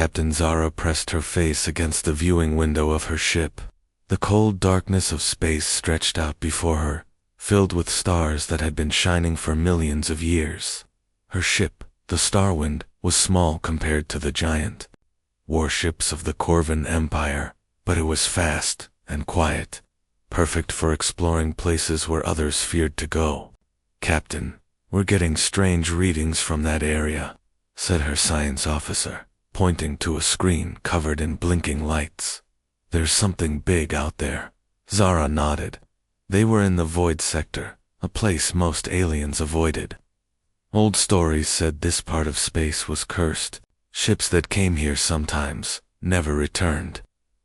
Captain Zara pressed her face against the viewing window of her ship. The cold darkness of space stretched out before her, filled with stars that had been shining for millions of years. Her ship, the Starwind, was small compared to the giant warships of the Corvan Empire, but it was fast and quiet, perfect for exploring places where others feared to go. "Captain, we're getting strange readings from that area," said her science officer, pointing to a screen covered in blinking lights. "There's something big out there." Zara nodded. They were in the Void Sector, a place most aliens avoided. Old stories said this part of space was cursed. Ships that came here sometimes never returned.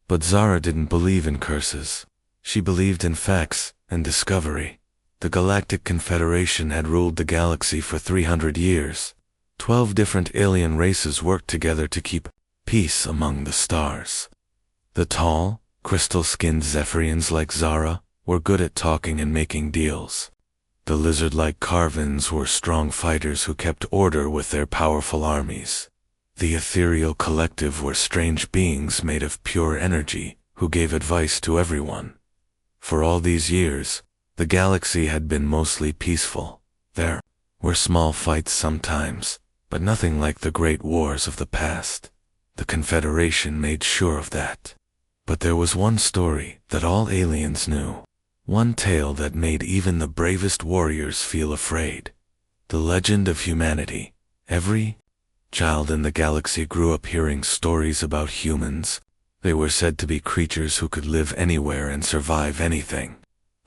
But Zara didn't believe in curses. She believed in facts and discovery. The Galactic Confederation had ruled the galaxy for 300 years. 12 different alien races worked together to keep peace among the stars. The tall, crystal-skinned Zephyrians like Zara were good at talking and making deals. The lizard-like Carvins were strong fighters who kept order with their powerful armies. The ethereal collective were strange beings made of pure energy who gave advice to everyone. For all these years, the galaxy had been mostly peaceful. There were small fights sometimes, but nothing like the great wars of the past. The Confederation made sure of that. But there was one story that all aliens knew. One tale that made even the bravest warriors feel afraid. The legend of humanity. Every child in the galaxy grew up hearing stories about humans. They were said to be creatures who could live anywhere and survive anything.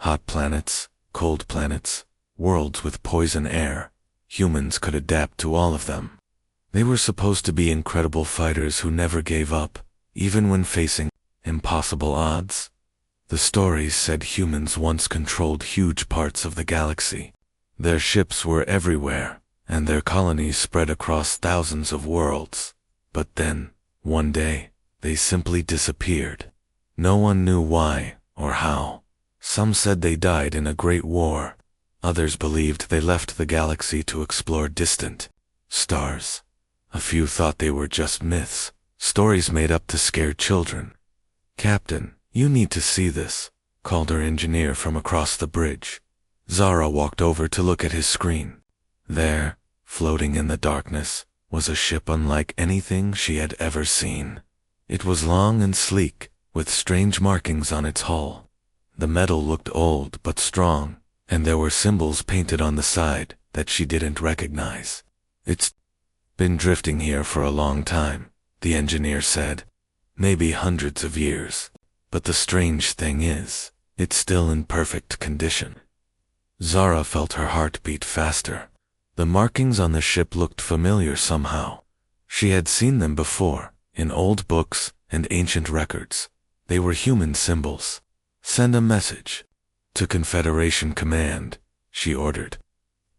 Hot planets, cold planets, worlds with poison air. Humans could adapt to all of them. They were supposed to be incredible fighters who never gave up, even when facing impossible odds. The stories said humans once controlled huge parts of the galaxy. Their ships were everywhere, and their colonies spread across thousands of worlds. But then, one day, they simply disappeared. No one knew why or how. Some said they died in a great war. Others believed they left the galaxy to explore distant stars. A few thought they were just myths, stories made up to scare children. "Captain, you need to see this," called her engineer from across the bridge. Zara walked over to look at his screen. There, floating in the darkness, was a ship unlike anything she had ever seen. It was long and sleek, with strange markings on its hull. The metal looked old but strong, and there were symbols painted on the side that she didn't recognize. "It's been drifting here for a long time," the engineer said. "Maybe hundreds of years. But the strange thing is, it's still in perfect condition." Zara felt her heart beat faster. The markings on the ship looked familiar somehow. She had seen them before, in old books and ancient records. They were human symbols. "Send a message to Confederation Command," she ordered.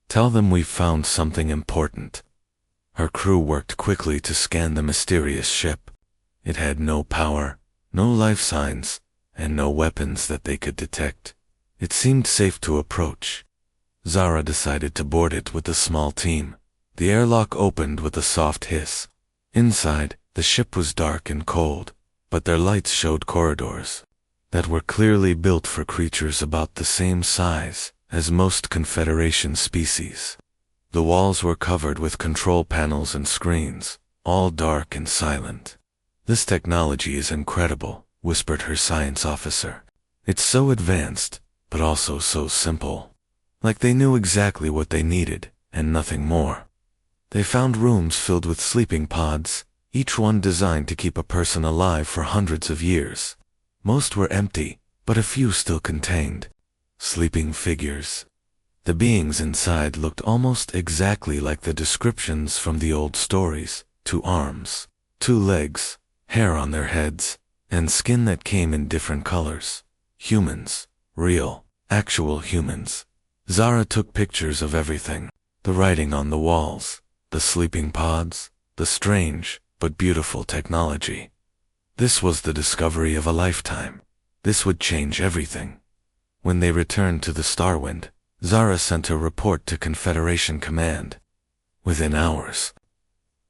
"Tell them we've found something important." Her crew worked quickly to scan the mysterious ship. It had no power, no life signs, and no weapons that they could detect. It seemed safe to approach. Zara decided to board it with a small team. The airlock opened with a soft hiss. Inside, the ship was dark and cold, but their lights showed corridors that were clearly built for creatures about the same size as most Confederation species. The walls were covered with control panels and screens, all dark and silent. "This technology is incredible," whispered her science officer. "It's so advanced, but also so simple. Like they knew exactly what they needed, and nothing more." They found rooms filled with sleeping pods, each one designed to keep a person alive for hundreds of years. Most were empty, but a few still contained sleeping figures. The beings inside looked almost exactly like the descriptions from the old stories: 2 arms, 2 legs, hair on their heads, and skin that came in different colors. Humans. Real, actual humans. Zara took pictures of everything: the writing on the walls, the sleeping pods, the strange but beautiful technology. This was the discovery of a lifetime. This would change everything. When they returned to the Starwind, Zara sent a report to Confederation Command. Within hours,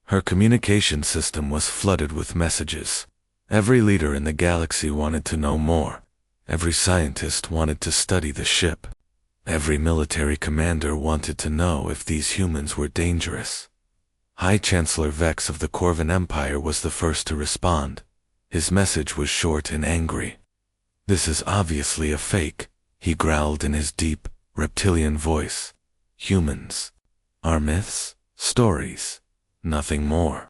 Her communication system was flooded with messages. Every leader in the galaxy wanted to know more. Every scientist wanted to study the ship. Every military commander wanted to know if these humans were dangerous. High Chancellor Vex of the Corvan Empire was the first to respond. His message was short and angry. "This is obviously a fake," he growled in his deep, reptilian voice. "Humans are myths, stories, nothing more.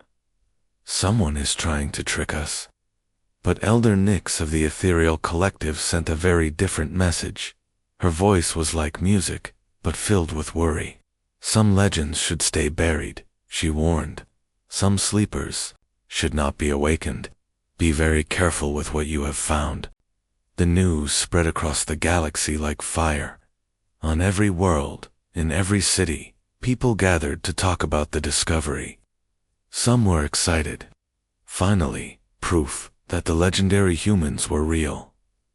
Someone is trying to trick us." But Elder Nyx of the Ethereal Collective sent a very different message. Her voice was like music, but filled with worry. "Some legends should stay buried," she warned. "Some sleepers should not be awakened. Be very careful with what you have found." The news spread across the galaxy like fire. On every world, in every city, people gathered to talk about the discovery. Some were excited. Finally, proof that the legendary humans were real.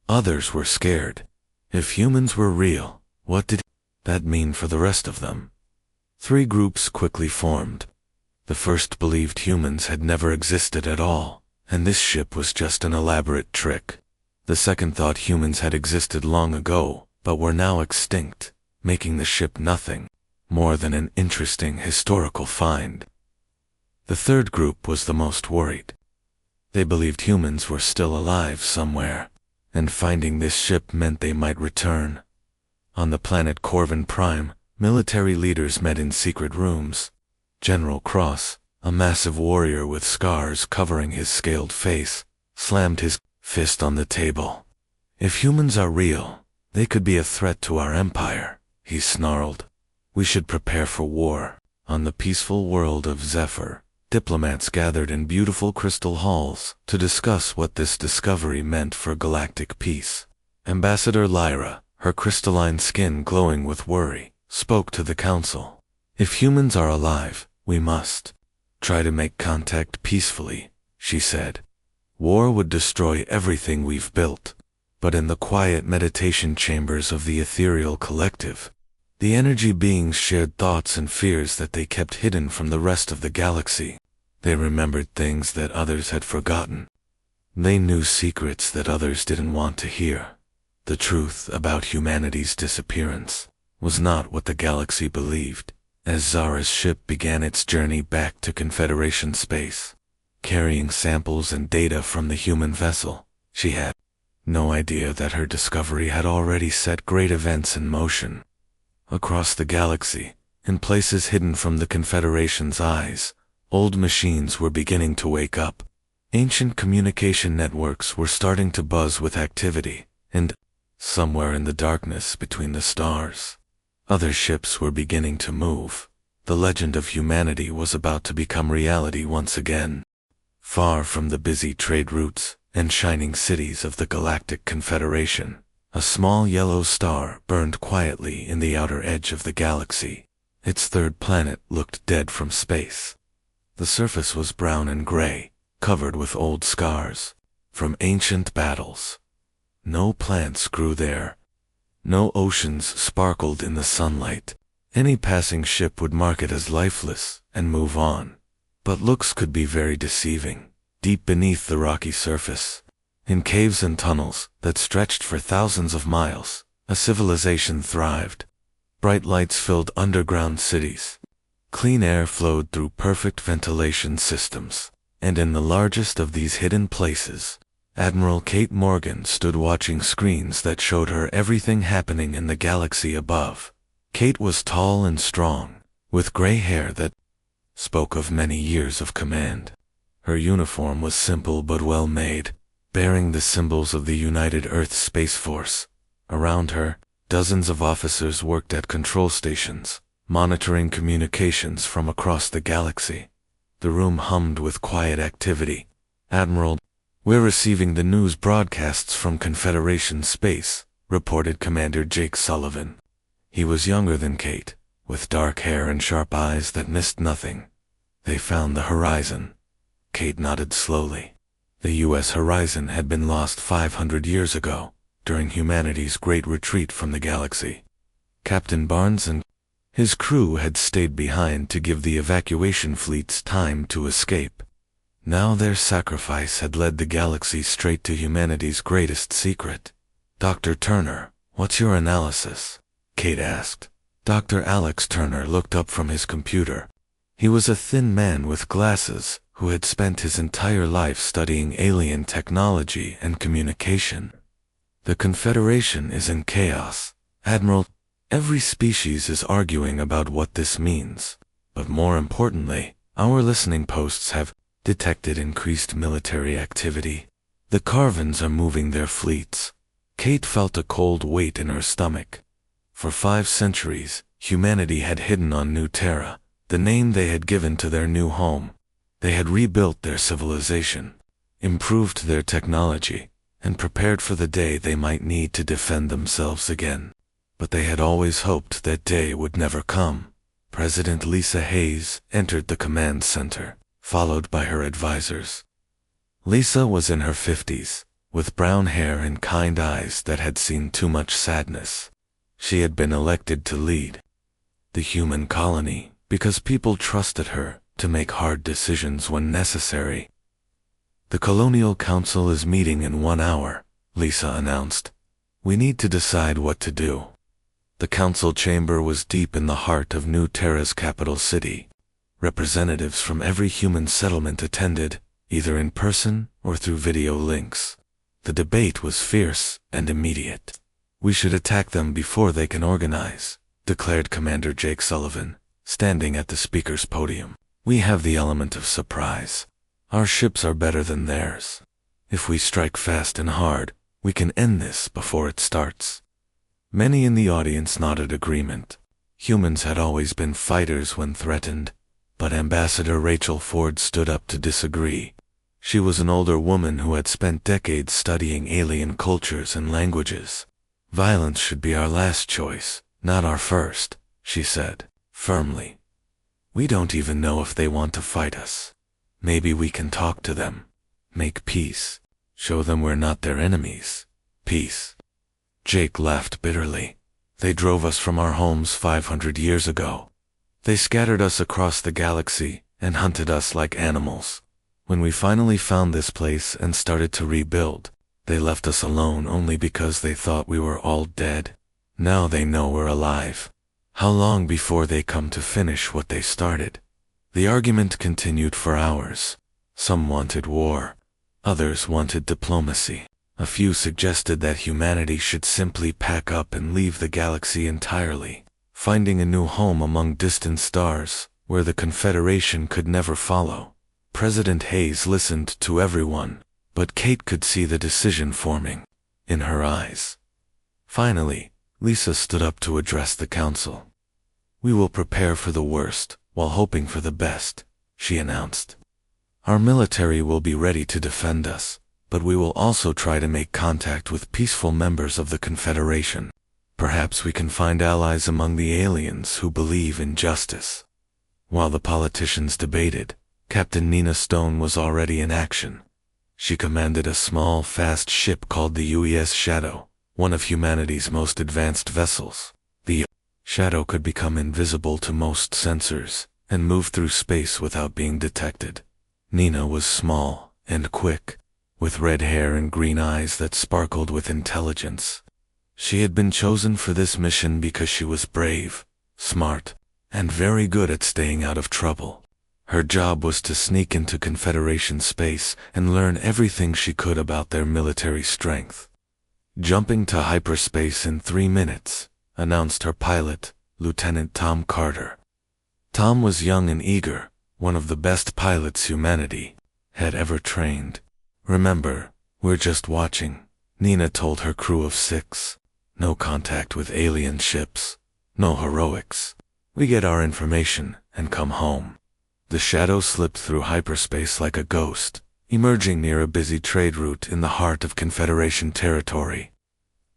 Others were scared. If humans were real, what did that mean for the rest of them? Three groups quickly formed. The first believed humans had never existed at all, and this ship was just an elaborate trick. The second thought humans had existed long ago, but were now extinct, making the ship nothing more than an interesting historical find. The third group was the most worried. They believed humans were still alive somewhere, and finding this ship meant they might return. On the planet Corvan Prime, military leaders met in secret rooms. General Cross, a massive warrior with scars covering his scaled face, slammed his fist on the table. "If humans are real, they could be a threat to our empire," he snarled. "We should prepare for war." On the peaceful world of Zephyr, diplomats gathered in beautiful crystal halls to discuss what this discovery meant for galactic peace. Ambassador Lyra, her crystalline skin glowing with worry, spoke to the council. "If humans are alive, we must try to make contact peacefully," she said. "War would destroy everything we've built." But in the quiet meditation chambers of the Ethereal Collective, the energy beings shared thoughts and fears that they kept hidden from the rest of the galaxy. They remembered things that others had forgotten. They knew secrets that others didn't want to hear. The truth about humanity's disappearance was not what the galaxy believed. As Zara's ship began its journey back to Confederation space, carrying samples and data from the human vessel, she had no idea that her discovery had already set great events in motion. Across the galaxy, in places hidden from the Confederation's eyes, old machines were beginning to wake up. Ancient communication networks were starting to buzz with activity, and somewhere in the darkness between the stars, other ships were beginning to move. The legend of humanity was about to become reality once again. Far from the busy trade routes and shining cities of the Galactic Confederation, a small yellow star burned quietly in the outer edge of the galaxy. Its third planet looked dead from space. The surface was brown and gray, covered with old scars from ancient battles. No plants grew there. No oceans sparkled in the sunlight. Any passing ship would mark it as lifeless and move on. But looks could be very deceiving. Deep beneath the rocky surface, in caves and tunnels that stretched for thousands of miles, a civilization thrived. Bright lights filled underground cities. Clean air flowed through perfect ventilation systems. And in the largest of these hidden places, Admiral Kate Morgan stood watching screens that showed her everything happening in the galaxy above. Kate was tall and strong, with gray hair that spoke of many years of command. Her uniform was simple but well made, bearing the symbols of the United Earth Space Force. Around her, dozens of officers worked at control stations, monitoring communications from across the galaxy. The room hummed with quiet activity. "Admiral, we're receiving the news broadcasts from Confederation space," reported Commander Jake Sullivan. He was younger than Kate, with dark hair and sharp eyes that missed nothing. "They found the horizon." Kate nodded slowly. The U.S. horizon had been lost 500 years ago, during humanity's great retreat from the galaxy. Captain Barnes and His crew had stayed behind to give the evacuation fleets time to escape. Now their sacrifice had led the galaxy straight to humanity's greatest secret. "Dr. Turner, what's your analysis?" Kate asked. Dr. Alex Turner looked up from his computer. He was a thin man with glasses who had spent his entire life studying alien technology and communication. "The Confederation is in chaos, Admiral. Every species is arguing about what this means. But more importantly, our listening posts have detected increased military activity. The Carvens are moving their fleets." Kate felt a cold weight in her stomach. For 5 centuries, humanity had hidden on New Terra, the name they had given to their new home. They had rebuilt their civilization, improved their technology, and prepared for the day they might need to defend themselves again. But they had always hoped that day would never come. President Lisa Hayes entered the command center, followed by her advisors. Lisa was in her 50s, with brown hair and kind eyes that had seen too much sadness. She had been elected to lead the human colony because people trusted her to make hard decisions when necessary. "The Colonial Council is meeting in 1 hour," Lisa announced. "We need to decide what to do." The council chamber was deep in the heart of New Terra's capital city. Representatives from every human settlement attended, either in person or through video links. The debate was fierce and immediate. "We should attack them before they can organize," declared Commander Jake Sullivan, standing at the speaker's podium. "We have the element of surprise. Our ships are better than theirs. If we strike fast and hard, we can end this before it starts." Many in the audience nodded agreement. Humans had always been fighters when threatened, but Ambassador Rachel Ford stood up to disagree. She was an older woman who had spent decades studying alien cultures and languages. "Violence should be our last choice, not our first," she said, firmly. "We don't even know if they want to fight us. Maybe we can talk to them. Make peace. Show them we're not their enemies. Peace." Jake laughed bitterly. "They drove us from our homes 500 years ago. They scattered us across the galaxy and hunted us like animals. When we finally found this place and started to rebuild, they left us alone only because they thought we were all dead. Now they know we're alive. How long before they come to finish what they started?" The argument continued for hours. Some wanted war. Others wanted diplomacy. A few suggested that humanity should simply pack up and leave the galaxy entirely, finding a new home among distant stars, where the Confederation could never follow. President Hayes listened to everyone, but Kate could see the decision forming in her eyes. Finally, Lisa stood up to address the council. "We will prepare for the worst, while hoping for the best," she announced. "Our military will be ready to defend us, but we will also try to make contact with peaceful members of the Confederation. Perhaps we can find allies among the aliens who believe in justice." While the politicians debated, Captain Nina Stone was already in action. She commanded a small, fast ship called the UES Shadow, one of humanity's most advanced vessels. The Shadow could become invisible to most sensors and move through space without being detected. Nina was small and quick, with red hair and green eyes that sparkled with intelligence. She had been chosen for this mission because she was brave, smart, and very good at staying out of trouble. Her job was to sneak into Confederation space and learn everything she could about their military strength. "Jumping to hyperspace in 3 minutes," announced her pilot, Lieutenant Tom Carter. Tom was young and eager, one of the best pilots humanity had ever trained. "Remember, we're just watching," Nina told her crew of 6. "No contact with alien ships. No heroics. We get our information and come home." The Shadow slipped through hyperspace like a ghost, emerging near a busy trade route in the heart of Confederation territory.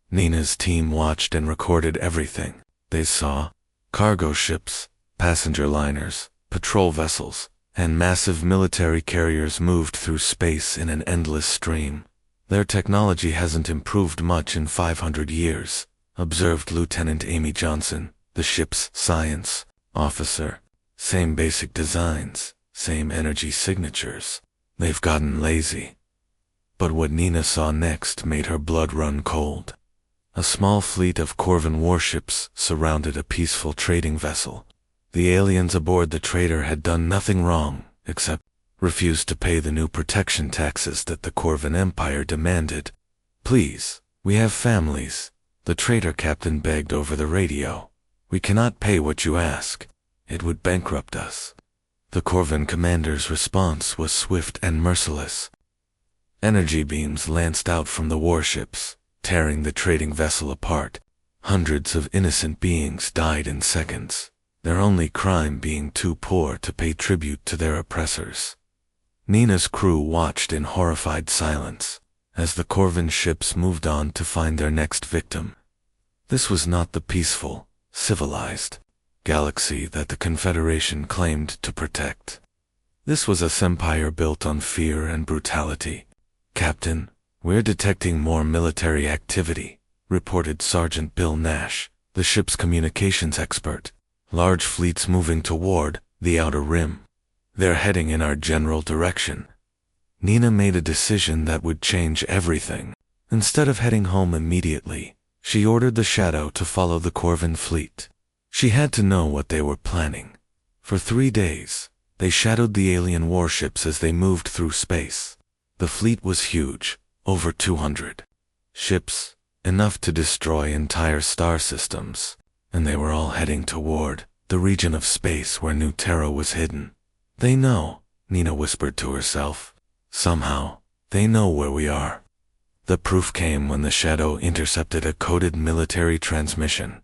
Nina's team watched and recorded everything they saw: cargo ships, passenger liners, patrol vessels, and massive military carriers moved through space in an endless stream. "Their technology hasn't improved much in 500 years, observed Lieutenant Amy Johnson, The ship's science officer. Same basic designs, same energy signatures. They've gotten lazy. But what Nina saw next made her blood run cold. A small fleet of Corvan warships surrounded a peaceful trading vessel. The aliens aboard the trader had done nothing wrong, except refused to pay the new protection taxes that the Corvan Empire demanded. "Please, we have families," the trader captain begged over the radio. "We cannot pay what you ask. It would bankrupt us." The Corvan commander's response was swift and merciless. Energy beams lanced out from the warships, tearing the trading vessel apart. Hundreds of innocent beings died in seconds, their only crime being too poor to pay tribute to their oppressors. Nina's crew watched in horrified silence as the Corvan ships moved on to find their next victim. This was not the peaceful, civilized galaxy that the Confederation claimed to protect. This was a empire built on fear and brutality. "Captain, we're detecting more military activity," reported Sergeant Bill Nash, the ship's communications expert. "Large fleets moving toward the outer rim. They're heading in our general direction." Nina made a decision that would change everything. Instead of heading home immediately, she ordered the Shadow to follow the Corvan fleet. She had to know what they were planning. For 3 days, they shadowed the alien warships as they moved through space. The fleet was huge, over 200 ships, enough to destroy entire star systems, and they were all heading toward the region of space where New Terra was hidden. "They know," Nina whispered to herself. "Somehow, they know where we are." The proof came when the Shadow intercepted a coded military transmission.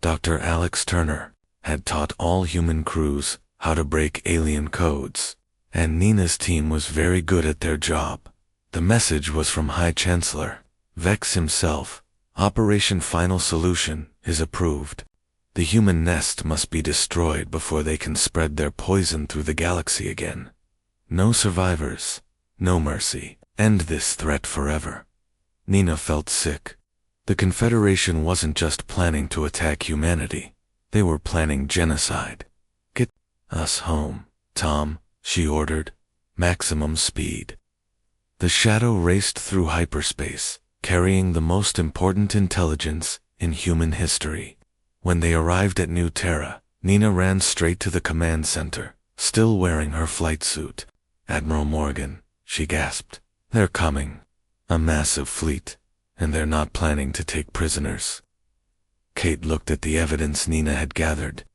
Dr. Alex Turner had taught all human crews how to break alien codes, and Nina's team was very good at their job. The message was from High Chancellor Vex himself. "Operation Final Solution is approved. The human nest must be destroyed before they can spread their poison through the galaxy again. No survivors, no mercy. End this threat forever." Nina felt sick. The Confederation wasn't just planning to attack humanity. They were planning genocide. "Get us home, Tom," she ordered. "Maximum speed." The Shadow raced through hyperspace, carrying the most important intelligence in human history. When they arrived at New Terra, Nina ran straight to the command center, still wearing her flight suit. "Admiral Morgan," she gasped. "They're coming. A massive fleet, and they're not planning to take prisoners." Kate looked at the evidence Nina had gathered.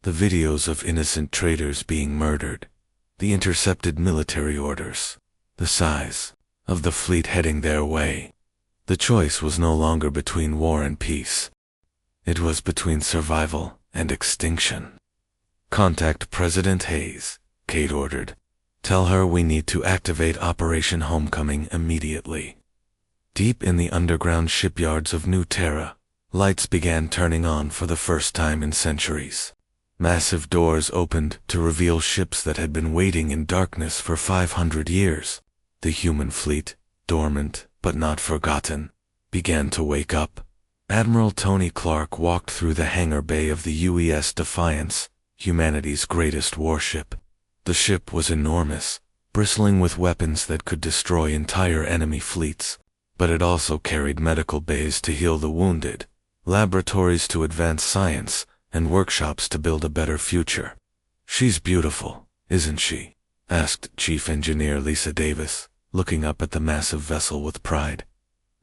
The videos of innocent traders being murdered, the intercepted military orders, the size of the fleet heading their way. The choice was no longer between war and peace. It was between survival and extinction. "Contact President Hayes," Kate ordered. "Tell her we need to activate Operation Homecoming immediately." Deep in the underground shipyards of New Terra, lights began turning on for the first time in centuries. Massive doors opened to reveal ships that had been waiting in darkness for 500 years. The human fleet, dormant but not forgotten, began to wake up. Admiral Tony Clark walked through the hangar bay of the UES Defiance, humanity's greatest warship. The ship was enormous, bristling with weapons that could destroy entire enemy fleets, but it also carried medical bays to heal the wounded, laboratories to advance science, and workshops to build a better future. "She's beautiful, isn't she?" asked Chief Engineer Lisa Davis, looking up at the massive vessel with pride.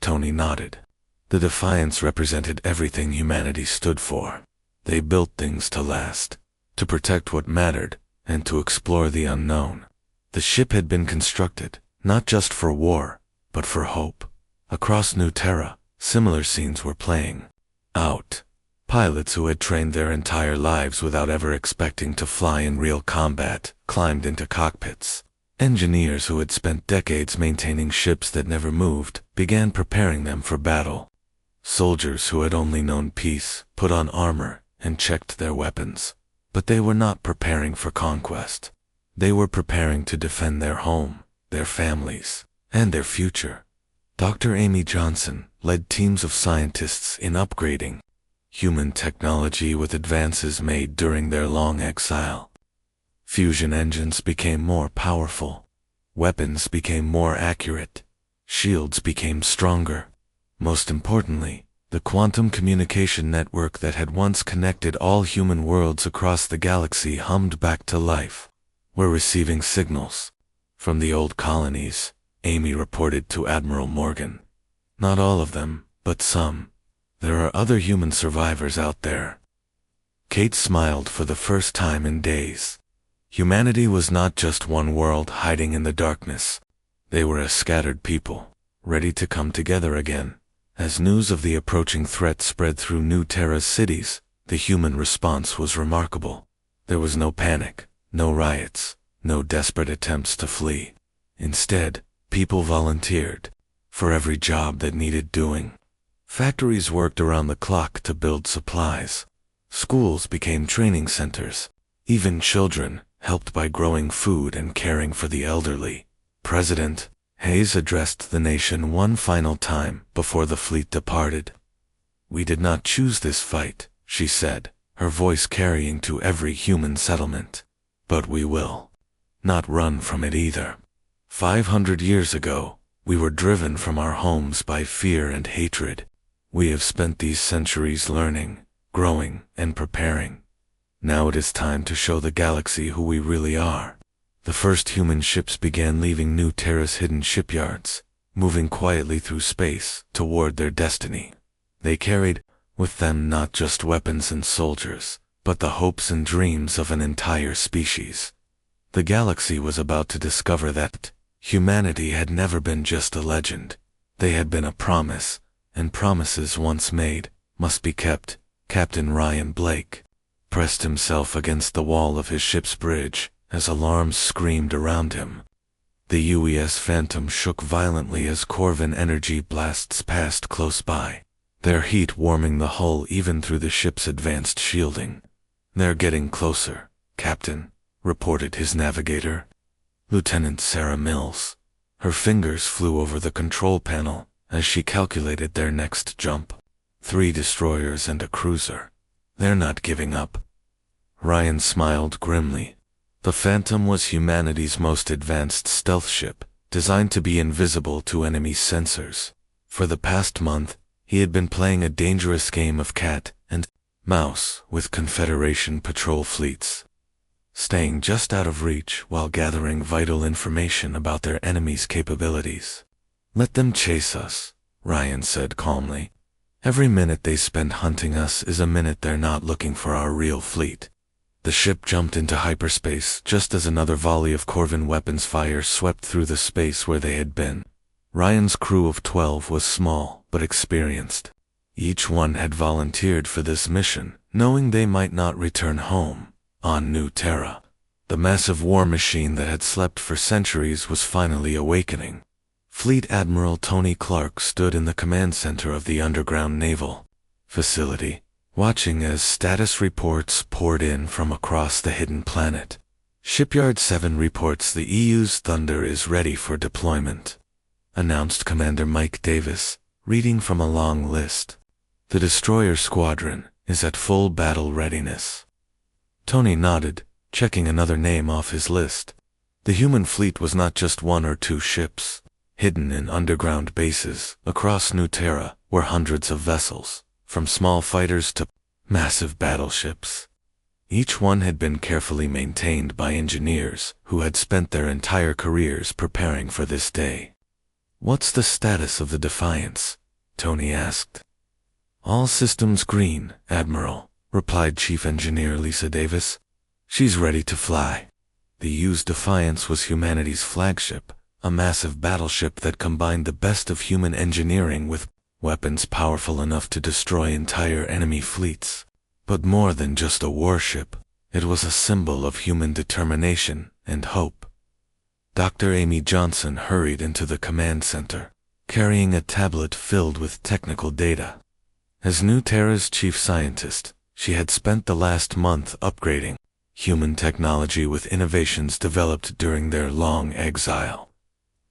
Tony nodded. The Defiance represented everything humanity stood for. They built things to last, to protect what mattered, and to explore the unknown. The ship had been constructed, not just for war, but for hope. Across New Terra, similar scenes were playing out. Pilots who had trained their entire lives without ever expecting to fly in real combat climbed into cockpits. Engineers who had spent decades maintaining ships that never moved began preparing them for battle. Soldiers who had only known peace put on armor and checked their weapons. But they were not preparing for conquest. They were preparing to defend their home, their families, and their future. Dr. Amy Johnson led teams of scientists in upgrading human technology with advances made during their long exile. Fusion engines became more powerful. Weapons became more accurate. Shields became stronger. Most importantly, the quantum communication network that had once connected all human worlds across the galaxy hummed back to life. "We're receiving signals from the old colonies," Amy reported to Admiral Morgan. "Not all of them, but some. There are other human survivors out there." Kate smiled for the first time in days. Humanity was not just one world hiding in the darkness. They were a scattered people, ready to come together again. As news of the approaching threat spread through New Terra's cities, the human response was remarkable. There was no panic, no riots, no desperate attempts to flee. Instead, people volunteered for every job that needed doing. Factories worked around the clock to build supplies. Schools became training centers. Even children helped by growing food and caring for the elderly. President Hayes addressed the nation one final time before the fleet departed. "We did not choose this fight," she said, her voice carrying to every human settlement. "But we will not run from it either. 500 years ago, we were driven from our homes by fear and hatred. We have spent these centuries learning, growing, and preparing. Now it is time to show the galaxy who we really are." The first human ships began leaving New Terra's hidden shipyards, moving quietly through space toward their destiny. They carried with them not just weapons and soldiers, but the hopes and dreams of an entire species. The galaxy was about to discover that humanity had never been just a legend. They had been a promise, and promises once made must be kept. Captain Ryan Blake pressed himself against the wall of his ship's bridge as alarms screamed around him. The UES Phantom shook violently as Corvin energy blasts passed close by, their heat warming the hull even through the ship's advanced shielding. "They're getting closer, Captain," reported his navigator, Lieutenant Sarah Mills. Her fingers flew over the control panel as she calculated their next jump. 3 destroyers and a cruiser. They're not giving up. Ryan smiled grimly. The Phantom was humanity's most advanced stealth ship, designed to be invisible to enemy sensors. For the past month, he had been playing a dangerous game of cat and mouse with Confederation patrol fleets, staying just out of reach while gathering vital information about their enemies' capabilities. "Let them chase us," Ryan said calmly. "Every minute they spend hunting us is a minute they're not looking for our real fleet." The ship jumped into hyperspace just as another volley of Corvin weapons fire swept through the space where they had been. Ryan's crew of 12 was small but experienced. Each one had volunteered for this mission, knowing they might not return home. On New Terra, the massive war machine that had slept for centuries was finally awakening. Fleet Admiral Tony Clark stood in the command center of the underground naval facility, watching as status reports poured in from across the hidden planet. "Shipyard 7 reports the EU's Thunder is ready for deployment," announced Commander Mike Davis, reading from a long list. "The destroyer squadron is at full battle readiness." Tony nodded, checking another name off his list. The human fleet was not just 1 or 2 ships. Hidden in underground bases across New Terra were hundreds of vessels, from small fighters to massive battleships. Each one had been carefully maintained by engineers who had spent their entire careers preparing for this day. "What's the status of the Defiance?" Tony asked. "All systems green, Admiral," replied Chief Engineer Lisa Davis. "She's ready to fly." The used Defiance was humanity's flagship, a massive battleship that combined the best of human engineering with weapons powerful enough to destroy entire enemy fleets. But more than just a warship, it was a symbol of human determination and hope. Dr. Amy Johnson hurried into the command center, carrying a tablet filled with technical data. As New Terra's chief scientist, she had spent the last month upgrading human technology with innovations developed during their long exile.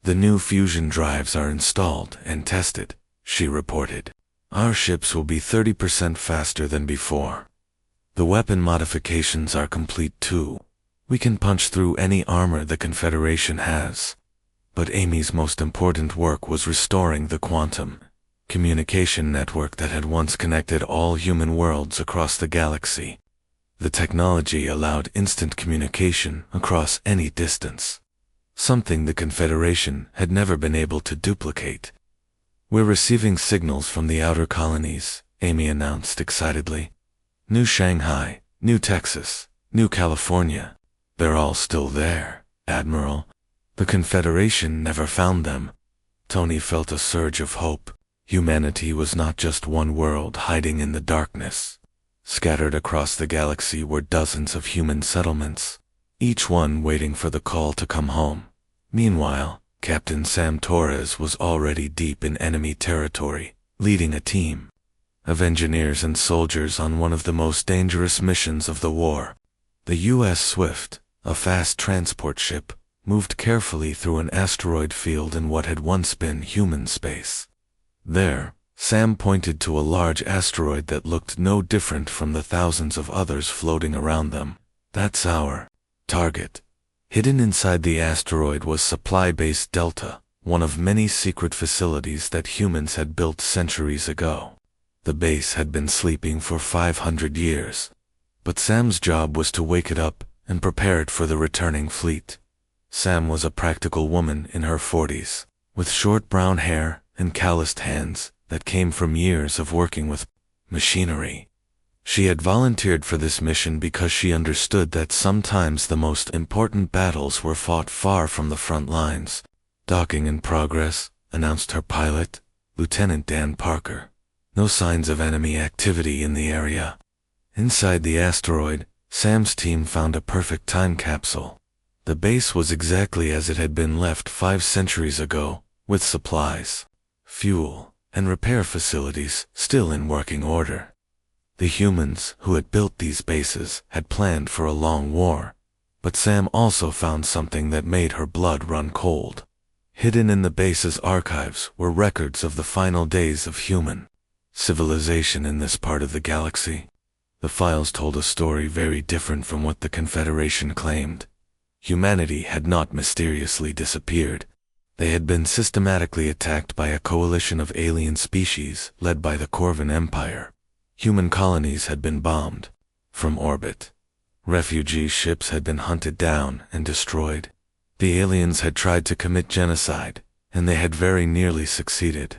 "The new fusion drives are installed and tested," she reported. Our ships will be 30% faster than before. The weapon modifications are complete too. We can punch through any armor the Confederation has. But Amy's most important work was restoring the quantum communication network that had once connected all human worlds across the galaxy. The technology allowed instant communication across any distance, something the Confederation had never been able to duplicate. We're receiving signals from the outer colonies, Amy announced excitedly. New Shanghai, New Texas, New California. They're all still there, Admiral. The Confederation never found them. Tony felt a surge of hope. Humanity was not just one world hiding in the darkness. Scattered across the galaxy were dozens of human settlements, each one waiting for the call to come home. Meanwhile, Captain Sam Torres was already deep in enemy territory, leading a team of engineers and soldiers on one of the most dangerous missions of the war. The U.S. Swift, a fast transport ship, moved carefully through an asteroid field in what had once been human space. There, Sam pointed to a large asteroid that looked no different from the thousands of others floating around them. That's our target. Hidden inside the asteroid was Supply Base Delta, one of many secret facilities that humans had built centuries ago. The base had been sleeping for 500 years, but Sam's job was to wake it up and prepare it for the returning fleet. Sam was a practical woman in her 40s, with short brown hair and calloused hands that came from years of working with machinery. She had volunteered for this mission because she understood that sometimes the most important battles were fought far from the front lines. Docking in progress, announced her pilot, Lieutenant Dan Parker. No signs of enemy activity in the area. Inside the asteroid, Sam's team found a perfect time capsule. The base was exactly as it had been left 5 centuries ago, with supplies, fuel, and repair facilities still in working order. The humans who had built these bases had planned for a long war, but Sam also found something that made her blood run cold. Hidden in the base's archives were records of the final days of human civilization in this part of the galaxy. The files told a story very different from what the Confederation claimed. Humanity had not mysteriously disappeared. They had been systematically attacked by a coalition of alien species led by the Corvan Empire. Human colonies had been bombed from orbit. Refugee ships had been hunted down and destroyed. The aliens had tried to commit genocide, and they had very nearly succeeded.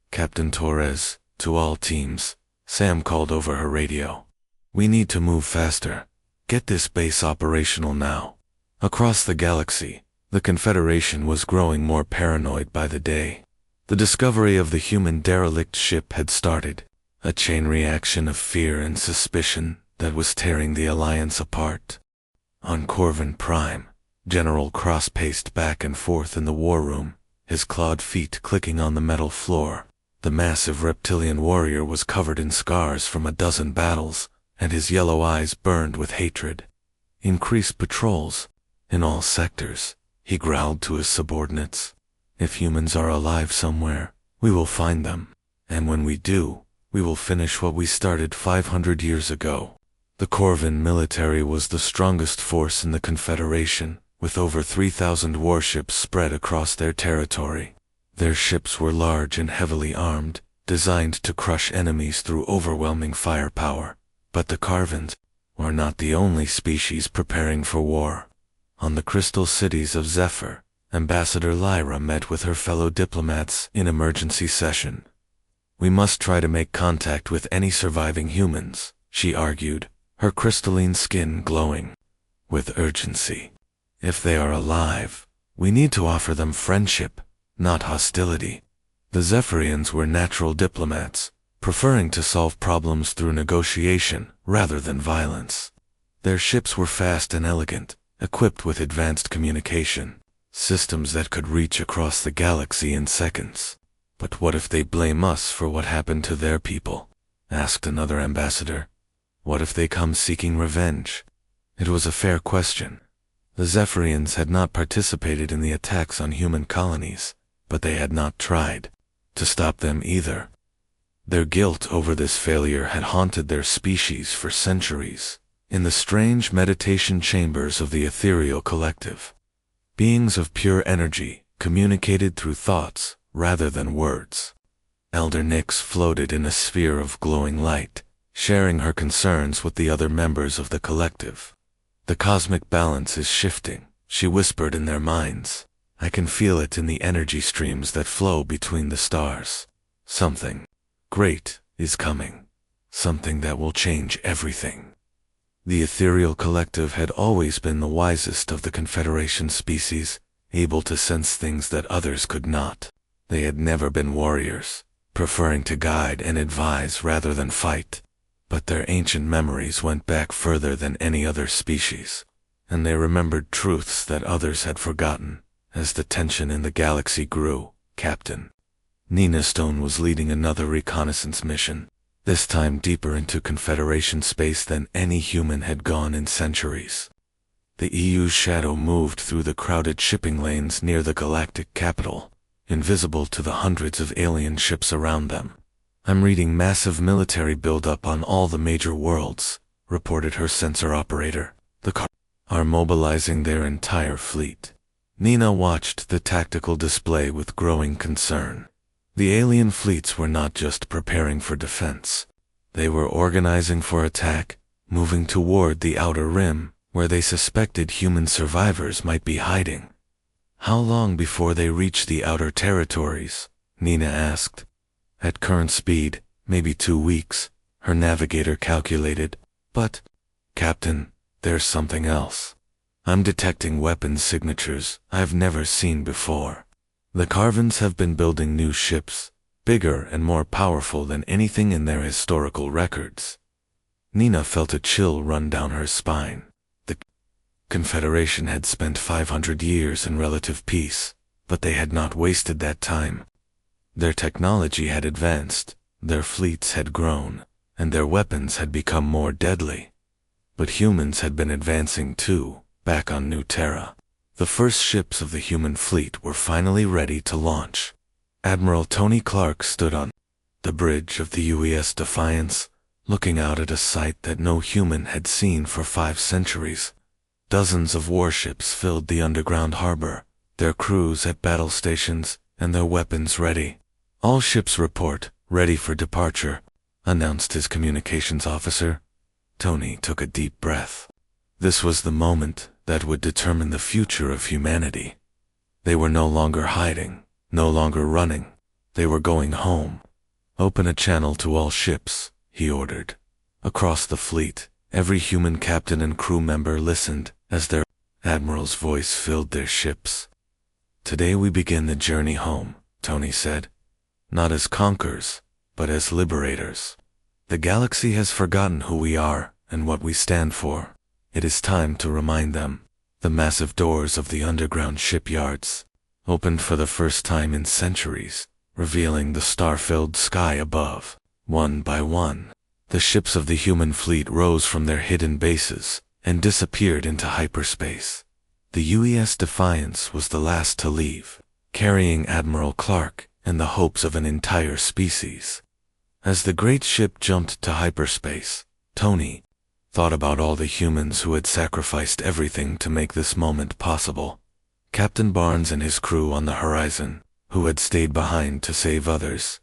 Captain Torres, to all teams, Sam called over her radio. We need to move faster. Get this base operational now. Across the galaxy, the Confederation was growing more paranoid by the day. The discovery of the human derelict ship had started, a chain reaction of fear and suspicion that was tearing the Alliance apart. On Corvan Prime, General Cross paced back and forth in the war room, his clawed feet clicking on the metal floor. The massive reptilian warrior was covered in scars from a dozen battles, and his yellow eyes burned with hatred. Increase patrols in all sectors, he growled to his subordinates. If humans are alive somewhere, we will find them, and when we do, we will finish what we started 500 years ago. The Corvan military was the strongest force in the Confederation, with over 3,000 warships spread across their territory. Their ships were large and heavily armed, designed to crush enemies through overwhelming firepower. But the Corvans were not the only species preparing for war. On the crystal cities of Zephyr, Ambassador Lyra met with her fellow diplomats in emergency session. We must try to make contact with any surviving humans, she argued, her crystalline skin glowing with urgency. If they are alive, we need to offer them friendship, not hostility. The Zephyrians were natural diplomats, preferring to solve problems through negotiation rather than violence. Their ships were fast and elegant, equipped with advanced communication systems that could reach across the galaxy in seconds. But what if they blame us for what happened to their people? Asked another ambassador. What if they come seeking revenge? It was a fair question. The Zephyrians had not participated in the attacks on human colonies, but they had not tried to stop them either. Their guilt over this failure had haunted their species for centuries, in the strange meditation chambers of the ethereal collective. Beings of pure energy communicated through thoughts rather than words. Elder Nyx floated in a sphere of glowing light, sharing her concerns with the other members of the collective. "The cosmic balance is shifting," she whispered in their minds. "I can feel it in the energy streams that flow between the stars. Something great is coming. Something that will change everything." The ethereal collective had always been the wisest of the Confederation species, able to sense things that others could not. They had never been warriors, preferring to guide and advise rather than fight. But their ancient memories went back further than any other species, and they remembered truths that others had forgotten. As the tension in the galaxy grew, Captain Nina Stone was leading another reconnaissance mission, this time deeper into Confederation space than any human had gone in centuries. The EU's shadow moved through the crowded shipping lanes near the galactic capital, invisible to the hundreds of alien ships around them. "I'm reading massive military buildup on all the major worlds," reported her sensor operator. "The Car are mobilizing their entire fleet." Nina watched the tactical display with growing concern. The alien fleets were not just preparing for defense. They were organizing for attack, moving toward the outer rim, where they suspected human survivors might be hiding. "How long before they reach the outer territories?" Nina asked. "At current speed, maybe 2 weeks," her navigator calculated. "But, Captain, there's something else. I'm detecting weapons signatures I've never seen before. The Carvens have been building new ships, bigger and more powerful than anything in their historical records." Nina felt a chill run down her spine. The Confederation had spent 500 years in relative peace, but they had not wasted that time. Their technology had advanced, their fleets had grown, and their weapons had become more deadly. But humans had been advancing too, back on New Terra. The first ships of the human fleet were finally ready to launch. Admiral Tony Clark stood on the bridge of the UES Defiance, looking out at a sight that no human had seen for 5 centuries. Dozens of warships filled the underground harbor, their crews at battle stations, and their weapons ready. "All ships report, ready for departure," announced his communications officer. Tony took a deep breath. This was the moment that would determine the future of humanity. They were no longer hiding, no longer running. They were going home. "Open a channel to all ships," he ordered. Across the fleet, every human captain and crew member listened as their admiral's voice filled their ships. "Today we begin the journey home," Tony said. "Not as conquerors, but as liberators. The galaxy has forgotten who we are and what we stand for. It is time to remind them." The massive doors of the underground shipyards opened for the first time in centuries, revealing the star-filled sky above. One by one, the ships of the human fleet rose from their hidden bases and disappeared into hyperspace. The UES Defiance was the last to leave, carrying Admiral Clark and the hopes of an entire species. As the great ship jumped to hyperspace, Tony thought about all the humans who had sacrificed everything to make this moment possible. Captain Barnes and his crew on the horizon, who had stayed behind to save others.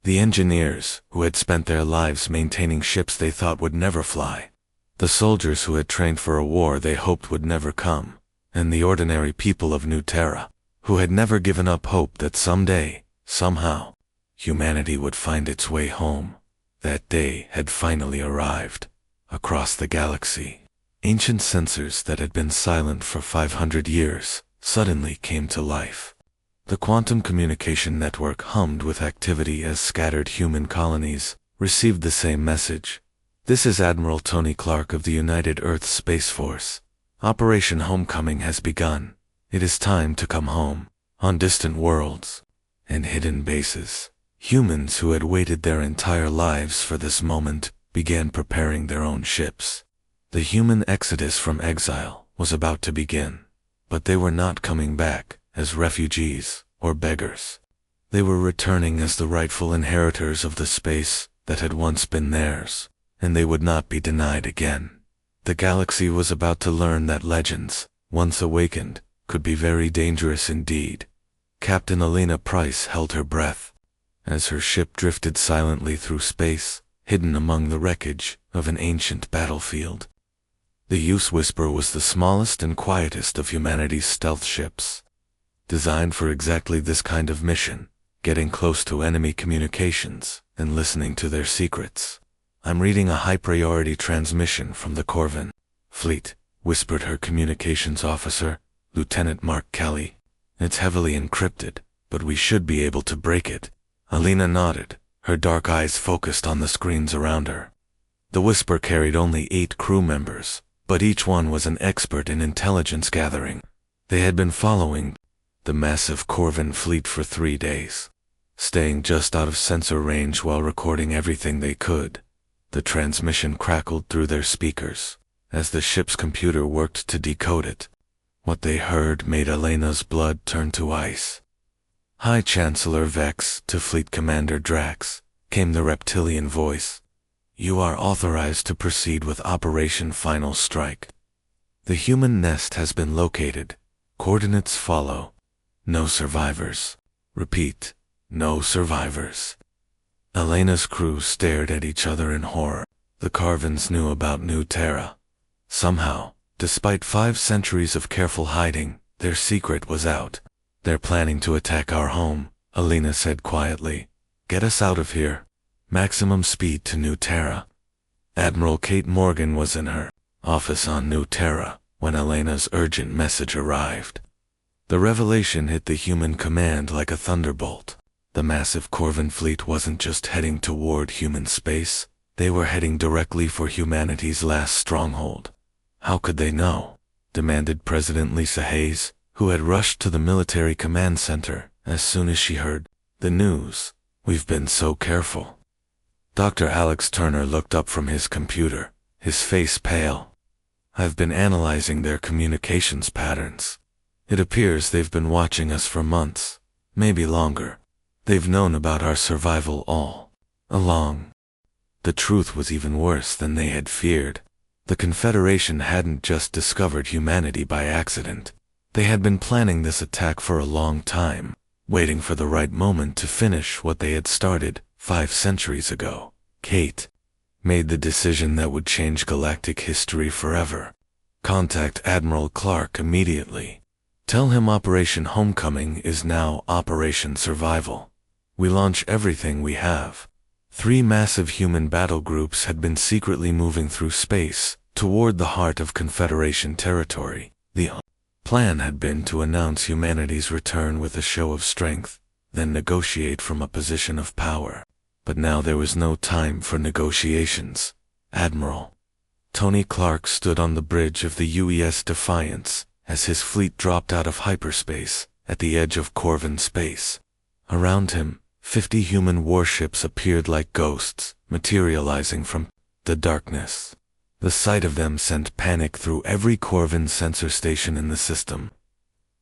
The engineers, who had spent their lives maintaining ships they thought would never fly. The soldiers who had trained for a war they hoped would never come. And the ordinary people of New Terra, who had never given up hope that someday, somehow, humanity would find its way home. That day had finally arrived. Across the galaxy, ancient sensors that had been silent for 500 years suddenly came to life. The quantum communication network hummed with activity as scattered human colonies received the same message. "This is Admiral Tony Clark of the United Earth Space Force. Operation Homecoming has begun. It is time to come home." On distant worlds and hidden bases, humans who had waited their entire lives for this moment began preparing their own ships. The human exodus from exile was about to begin, but they were not coming back as refugees or beggars. They were returning as the rightful inheritors of the space that had once been theirs, and they would not be denied again. The galaxy was about to learn that legends, once awakened, could be very dangerous indeed. Captain Elena Price held her breath as her ship drifted silently through space, hidden among the wreckage of an ancient battlefield. The Use Whisper was the smallest and quietest of humanity's stealth ships, designed for exactly this kind of mission, getting close to enemy communications and listening to their secrets. "I'm reading a high-priority transmission from the Corvin fleet," whispered her communications officer, Lieutenant Mark Kelly. "It's heavily encrypted, but we should be able to break it." Alina nodded, her dark eyes focused on the screens around her. The Whisper carried only 8 crew members, but each one was an expert in intelligence gathering. They had been following the massive Corvin fleet for 3 days, staying just out of sensor range while recording everything they could. The transmission crackled through their speakers as the ship's computer worked to decode it. What they heard made Elena's blood turn to ice. "High Chancellor Vex to Fleet Commander Drax," came the reptilian voice. "You are authorized to proceed with Operation Final Strike. The human nest has been located. Coordinates follow. No survivors. Repeat, no survivors." Elena's crew stared at each other in horror. The Carvins knew about New Terra. Somehow, despite 5 centuries of careful hiding, their secret was out. "They're planning to attack our home," Alina said quietly. "Get us out of here. Maximum speed to New Terra." Admiral Kate Morgan was in her office on New Terra when Elena's urgent message arrived. The revelation hit the human command like a thunderbolt. The massive Corvin fleet wasn't just heading toward human space, they were heading directly for humanity's last stronghold. "How could they know?" demanded President Lisa Hayes, who had rushed to the military command center as soon as she heard the news. "We've been so careful." Dr. Alex Turner looked up from his computer, his face pale. "I've been analyzing their communications patterns. It appears they've been watching us for months, maybe longer. They've known about our survival all along." The truth was even worse than they had feared. The Confederation hadn't just discovered humanity by accident. They had been planning this attack for a long time, waiting for the right moment to finish what they had started 5 centuries ago. Kate made the decision that would change galactic history forever. "Contact Admiral Clark immediately. Tell him Operation Homecoming is now Operation Survival. We launch everything we have." 3 massive human battle groups had been secretly moving through space toward the heart of Confederation territory. The plan had been to announce humanity's return with a show of strength, then negotiate from a position of power. But now there was no time for negotiations. Admiral Tony Clark stood on the bridge of the UES Defiance as his fleet dropped out of hyperspace at the edge of Corvin space. Around him, 50 human warships appeared like ghosts, materializing from the darkness. The sight of them sent panic through every Corvin sensor station in the system.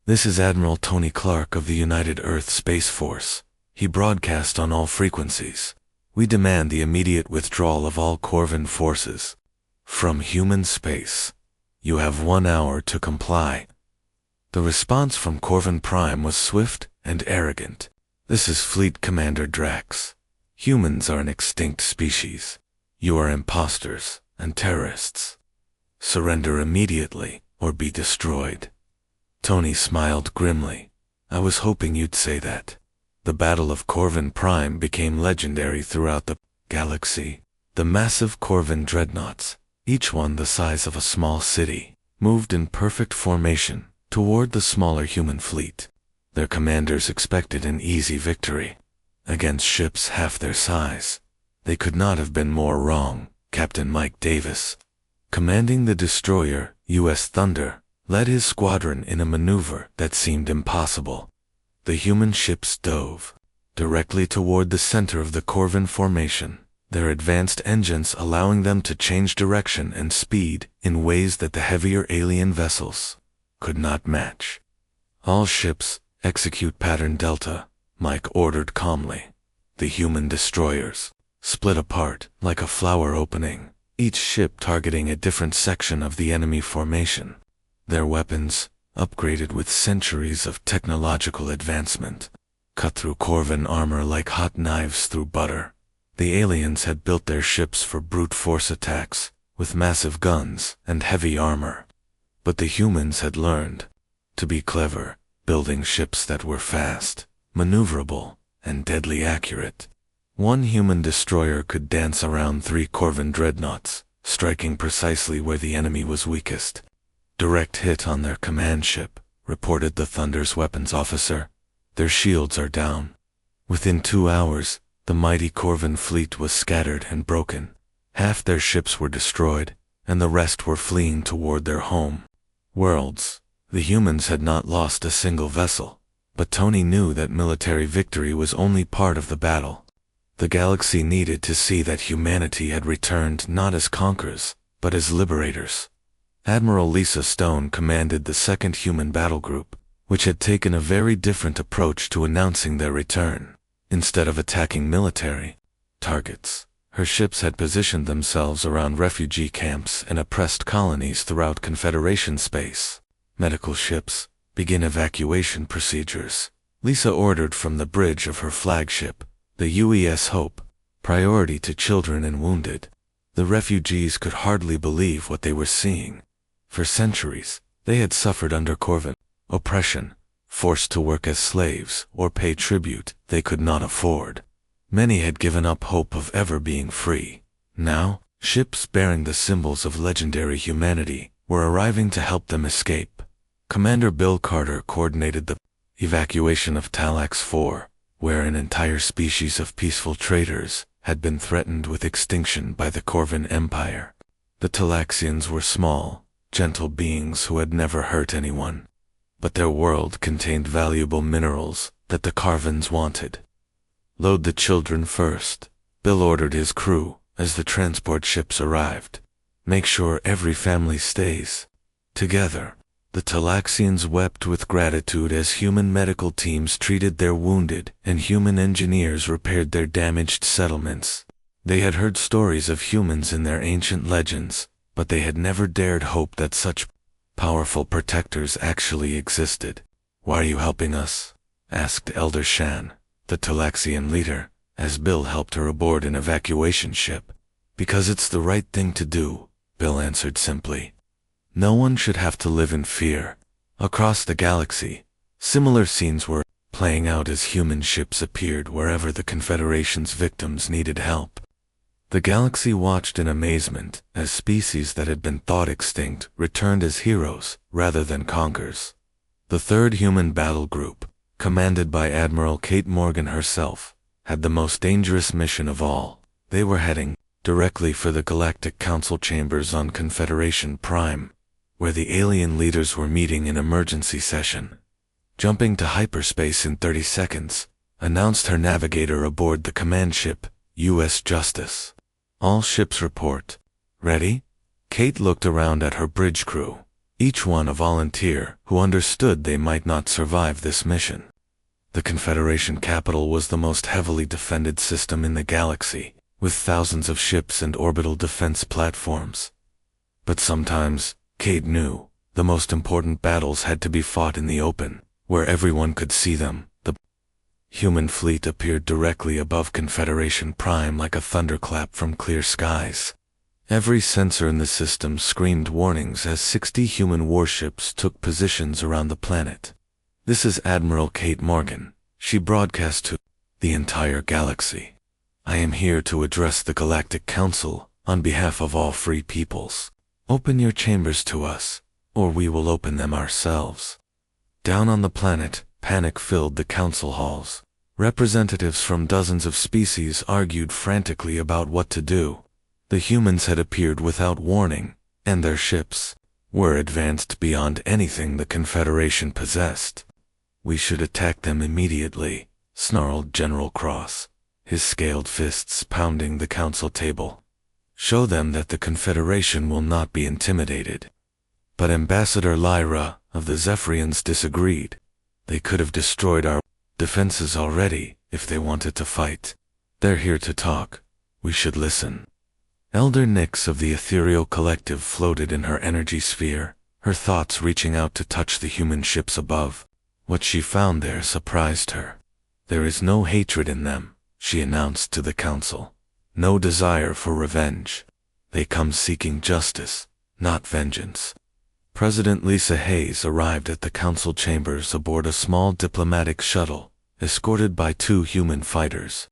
"This is Admiral Tony Clark of the United Earth Space Force," he broadcast on all frequencies. "We demand the immediate withdrawal of all Corvin forces from human space. You have 1 hour to comply." The response from Corvin Prime was swift and arrogant. "This is Fleet Commander Drax. Humans are an extinct species. You are imposters and terrorists. Surrender immediately or be destroyed." Tony smiled grimly. "I was hoping you'd say that." The Battle of Corvin Prime became legendary throughout the galaxy. The massive Corvin dreadnoughts, each one the size of a small city, moved in perfect formation toward the smaller human fleet. Their commanders expected an easy victory against ships half their size. They could not have been more wrong. Captain Mike Davis, commanding the destroyer U.S. Thunder, led his squadron in a maneuver that seemed impossible. The human ships dove directly toward the center of the Corvin formation, their advanced engines allowing them to change direction and speed in ways that the heavier alien vessels could not match. "All ships, execute pattern Delta," Mike ordered calmly. The human destroyers split apart like a flower opening, each ship targeting a different section of the enemy formation. Their weapons, upgraded with centuries of technological advancement, cut through Corvin armor like hot knives through butter. The aliens had built their ships for brute force attacks, with massive guns and heavy armor. But the humans had learned to be clever, building ships that were fast, maneuverable, and deadly accurate. One human destroyer could dance around 3 Corvin dreadnoughts, striking precisely where the enemy was weakest. "Direct hit on their command ship," reported the Thunder's weapons officer. "Their shields are down." Within 2 hours, the mighty Corvin fleet was scattered and broken. Half their ships were destroyed, and the rest were fleeing toward their home worlds. The humans had not lost a single vessel, but Tony knew that military victory was only part of the battle. The galaxy needed to see that humanity had returned not as conquerors, but as liberators. Admiral Lisa Stone commanded the 2nd Human Battle Group, which had taken a very different approach to announcing their return. Instead of attacking military targets, her ships had positioned themselves around refugee camps and oppressed colonies throughout Confederation space. "Medical ships, begin evacuation procedures," Lisa ordered from the bridge of her flagship, the UES Hope, priority to children and wounded. The refugees could hardly believe what they were seeing. For centuries, they had suffered under Corvin oppression, forced to work as slaves or pay tribute they could not afford. Many had given up hope of ever being free. Now, ships bearing the symbols of legendary humanity were arriving to help them escape. Commander Bill Carter coordinated the evacuation of Talax 4, where an entire species of peaceful traders had been threatened with extinction by the Corvin Empire. The Talaxians were small, gentle beings who had never hurt anyone, but their world contained valuable minerals that the Carvins wanted. "Load the children first," Bill ordered his crew as the transport ships arrived. "Make sure every family stays together." The Talaxians wept with gratitude as human medical teams treated their wounded and human engineers repaired their damaged settlements. They had heard stories of humans in their ancient legends, but they had never dared hope that such powerful protectors actually existed. "Why are you helping us?" asked Elder Shan, the Talaxian leader, as Bill helped her aboard an evacuation ship. "Because it's the right thing to do," Bill answered simply. No one should have to live in fear. Across the galaxy, similar scenes were playing out as human ships appeared wherever the Confederation's victims needed help. The galaxy watched in amazement as species that had been thought extinct returned as heroes rather than conquerors. The 3rd Human Battle Group, commanded by Admiral Kate Morgan herself, had the most dangerous mission of all. They were heading directly for the Galactic Council chambers on Confederation Prime, where the alien leaders were meeting in emergency session. Jumping to hyperspace in 30 seconds, announced her navigator aboard the command ship, U.S. Justice. "All ships report. Ready?" Kate looked around at her bridge crew, each one a volunteer who understood they might not survive this mission. The Confederation capital was the most heavily defended system in the galaxy, with thousands of ships and orbital defense platforms. But sometimes, Kate knew, the most important battles had to be fought in the open, where everyone could see them. The human fleet appeared directly above Confederation Prime like a thunderclap from clear skies. Every sensor in the system screamed warnings as 60 human warships took positions around the planet. "This is Admiral Kate Morgan," she broadcast to the entire galaxy. "I am here to address the Galactic Council on behalf of all free peoples. Open your chambers to us, or we will open them ourselves." Down on the planet, panic filled the council halls. Representatives from dozens of species argued frantically about what to do. The humans had appeared without warning, and their ships were advanced beyond anything the Confederation possessed. "We should attack them immediately," snarled General Cross, his scaled fists pounding the council table. "Show them that the Confederation will not be intimidated." But Ambassador Lyra of the Zephyrians disagreed. "They could have destroyed our Defenses already, if they wanted to fight. They're here to talk. We should listen. Elder Nyx of the Ethereal Collective floated in her energy sphere, her thoughts reaching out to touch the human ships above. What she found there surprised her. There is no hatred in them, she announced to the council. No desire for revenge. They come seeking justice, not vengeance. President Lisa Hayes arrived at the council chambers aboard a small diplomatic shuttle, escorted by 2 human fighters.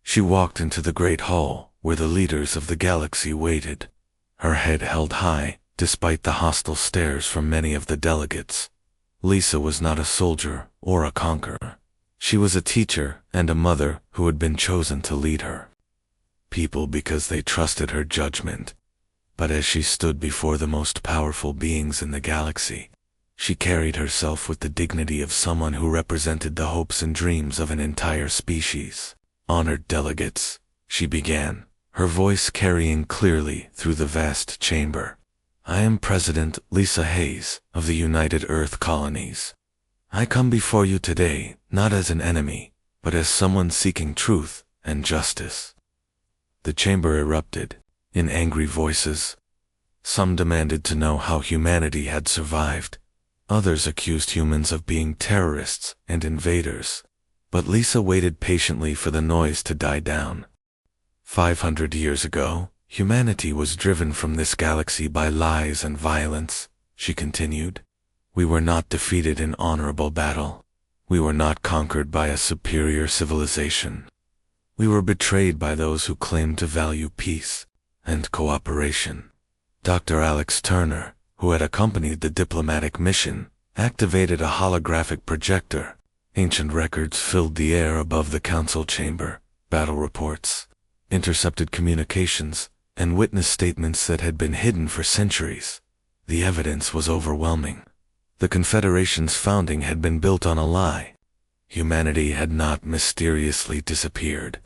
She walked into the great hall, where the leaders of the galaxy waited. Her head held high, despite the hostile stares from many of the delegates. Lisa was not a soldier or a conqueror. She was a teacher and a mother who had been chosen to lead her people because they trusted her judgment. But as she stood before the most powerful beings in the galaxy, she carried herself with the dignity of someone who represented the hopes and dreams of an entire species. Honored delegates, she began, her voice carrying clearly through the vast chamber. I am President Lisa Hayes of the United Earth Colonies. I come before you today not as an enemy, but as someone seeking truth and justice. The chamber erupted in angry voices. Some demanded to know how humanity had survived. Others accused humans of being terrorists and invaders. But Lisa waited patiently for the noise to die down. 500 years ago, humanity was driven from this galaxy by lies and violence, she continued. We were not defeated in honorable battle. We were not conquered by a superior civilization. We were betrayed by those who claimed to value peace and cooperation. Dr. Alex Turner, who had accompanied the diplomatic mission, activated a holographic projector. Ancient records filled the air above the council chamber, battle reports, intercepted communications, and witness statements that had been hidden for centuries. The evidence was overwhelming. The Confederation's founding had been built on a lie. Humanity had not mysteriously disappeared.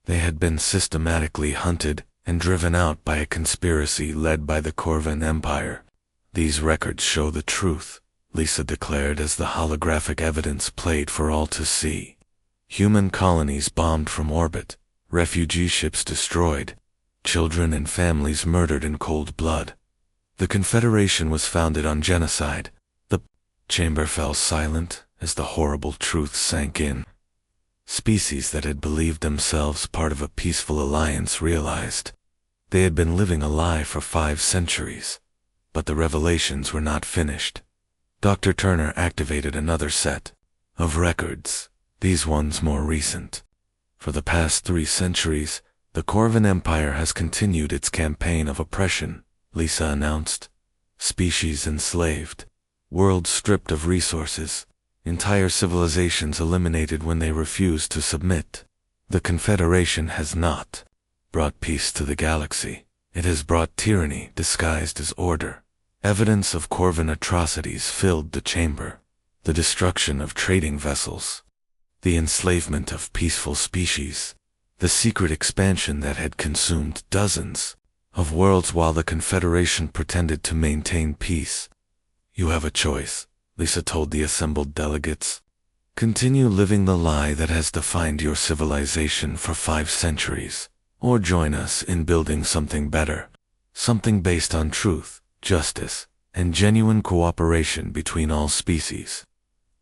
They had been systematically hunted and driven out by a conspiracy led by the Corvan Empire. These records show the truth, Lisa declared as the holographic evidence played for all to see. Human colonies bombed from orbit, refugee ships destroyed, children and families murdered in cold blood. The Confederation was founded on genocide. The chamber fell silent as the horrible truth sank in. Species that had believed themselves part of a peaceful alliance realized they had been living a lie for 5 centuries. But the revelations were not finished. Dr. Turner activated another set of records, these ones more recent. For the past 3 centuries, the Corvan Empire has continued its campaign of oppression, Lisa announced. Species enslaved, worlds stripped of resources, entire civilizations eliminated when they refused to submit. The Confederation has not brought peace to the galaxy. It has brought tyranny disguised as order. Evidence of Corvan atrocities filled the chamber. The destruction of trading vessels, the enslavement of peaceful species, the secret expansion that had consumed dozens of worlds while the Confederation pretended to maintain peace. You have a choice, Lisa told the assembled delegates. Continue living the lie that has defined your civilization for 5 centuries, or join us in building something better, something based on truth, justice, and genuine cooperation between all species.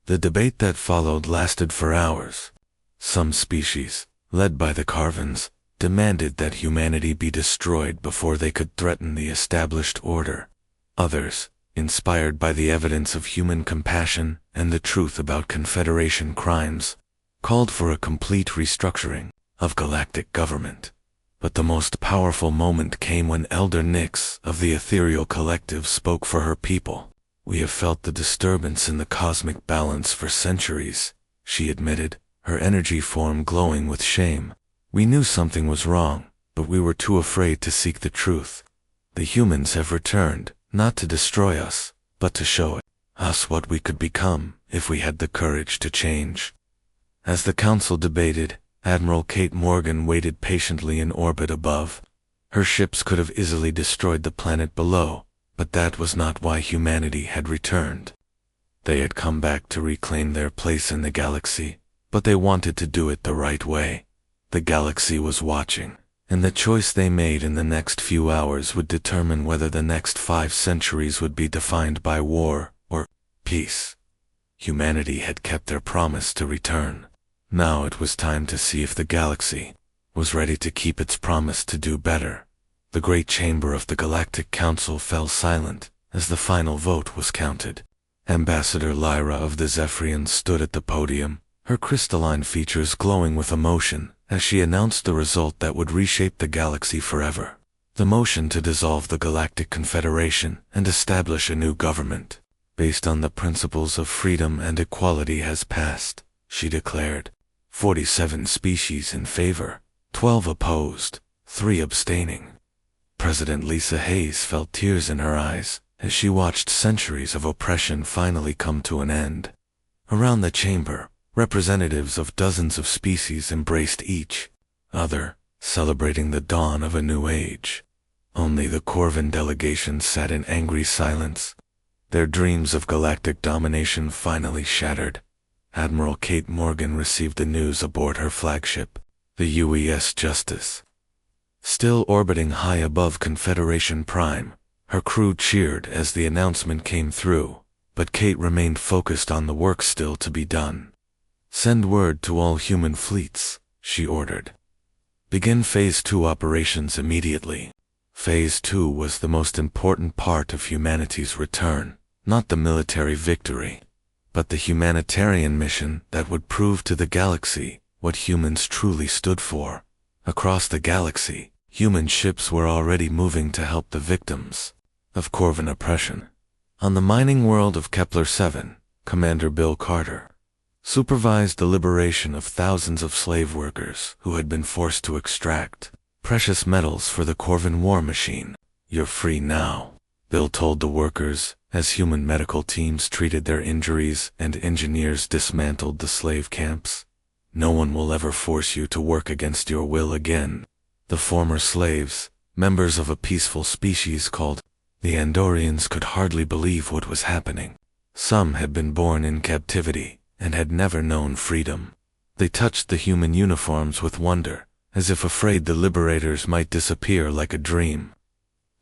The debate that followed lasted for hours. Some species, led by the Carvans, demanded that humanity be destroyed before they could threaten the established order. Others, inspired by the evidence of human compassion and the truth about Confederation crimes, called for a complete restructuring of galactic government. But the most powerful moment came when Elder Nyx of the Ethereal Collective spoke for her people. We have felt the disturbance in the cosmic balance for centuries, she admitted, her energy form glowing with shame. We knew something was wrong, but we were too afraid to seek the truth. The humans have returned, not to destroy us, but to show us what we could become if we had the courage to change. As the council debated, Admiral Kate Morgan waited patiently in orbit above. Her ships could have easily destroyed the planet below, but that was not why humanity had returned. They had come back to reclaim their place in the galaxy, but they wanted to do it the right way. The galaxy was watching, and the choice they made in the next few hours would determine whether the next 5 centuries would be defined by war or peace. Humanity had kept their promise to return. Now it was time to see if the galaxy was ready to keep its promise to do better. The great chamber of the Galactic Council fell silent as the final vote was counted. Ambassador Lyra of the Zephyrians stood at the podium, her crystalline features glowing with emotion as she announced the result that would reshape the galaxy forever. The motion to dissolve the Galactic Confederation and establish a new government, based on the principles of freedom and equality, has passed, she declared. 47 species in favor, 12 opposed, 3 abstaining. President Lisa Hayes felt tears in her eyes as she watched centuries of oppression finally come to an end. Around the chamber, representatives of dozens of species embraced each other, celebrating the dawn of a new age. Only the Corvin delegation sat in angry silence, their dreams of galactic domination finally shattered. Admiral Kate Morgan received the news aboard her flagship, the UES Justice. Still orbiting high above Confederation Prime, her crew cheered as the announcement came through, but Kate remained focused on the work still to be done. "Send word to all human fleets," she ordered. "Begin Phase 2 operations immediately." Phase 2 was the most important part of humanity's return, not the military victory, but the humanitarian mission that would prove to the galaxy what humans truly stood for. Across the galaxy, human ships were already moving to help the victims of Corvin oppression. On the mining world of Kepler-7, Commander Bill Carter supervised the liberation of thousands of slave workers who had been forced to extract precious metals for the Corvin war machine. "You're free now," Bill told the workers as human medical teams treated their injuries and engineers dismantled the slave camps. "No one will ever force you to work against your will again." The former slaves, members of a peaceful species called the Andorians, could hardly believe what was happening. Some had been born in captivity and had never known freedom. They touched the human uniforms with wonder, as if afraid the liberators might disappear like a dream.